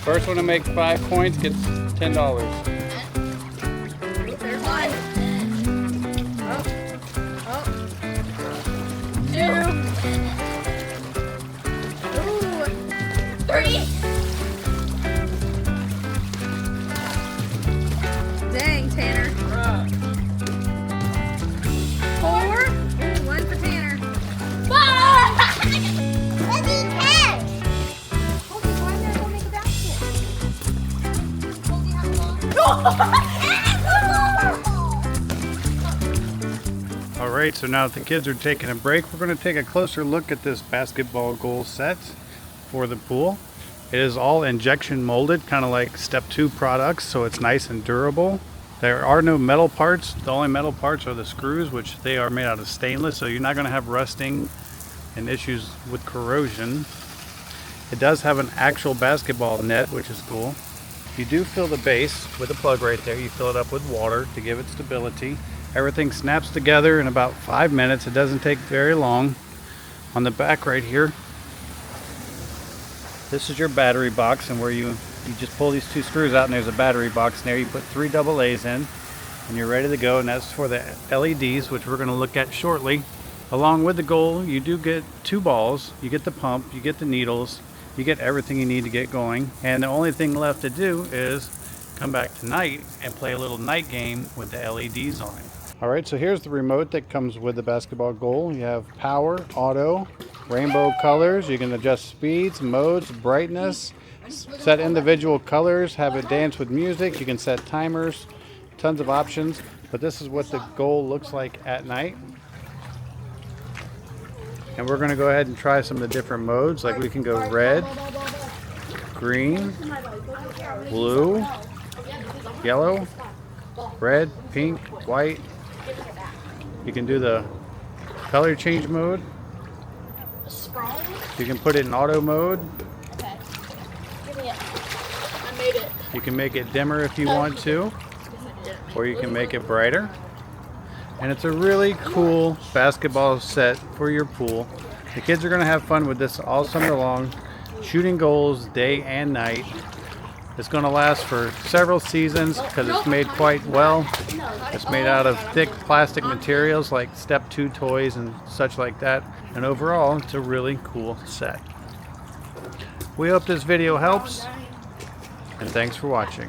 First one to make 5 points gets $10. There's one. Oh. 2. Ooh. 3. Dang, Tanner. 4. Ooh, 1 for Tanner. 5. Alright, so now that the kids are taking a break, we're going to take a closer look at this basketball goal set for the pool. It is all injection molded, kind of like step 2 products, so it's nice and durable. There are no metal parts. The only metal parts are the screws, which they are made out of stainless, so you're not going to have rusting and issues with corrosion. It does have an actual basketball net, which is cool. You do fill the base with a plug right there. You fill it up with water to give it stability. Everything snaps together in about 5 minutes. It doesn't take very long. On the back right here, this is your battery box, and where you just pull these 2 screws out and there's a battery box in there. You put 3 AA's in and you're ready to go, and that's for the LEDs, which we're going to look at shortly. Along with the goal, you do get 2 balls. You get the pump, you get the needles, you get everything you need to get going, and the only thing left to do is come back tonight and play a little night game with the LEDs on it. Alright, so here's the remote that comes with the basketball goal. You have power, auto, rainbow colors. You can adjust speeds, modes, brightness, set individual colors, have it dance with music. You can set timers, tons of options. But this is what the goal looks like at night. And we're going to go ahead and try some of the different modes. Like we can go red, green, blue, yellow, red, pink, white. You can do the color change mode. You can put it in auto mode. Okay. Give me it. I made it. You can make it dimmer if you want to, or you can make it brighter. And it's a really cool basketball set for your pool. The kids are going to have fun with this all summer long, shooting goals day and night. It's going to last for several seasons because it's made quite well. It's made out of thick plastic materials like step 2 toys and such like that. And overall, it's a really cool set. We hope this video helps, and thanks for watching.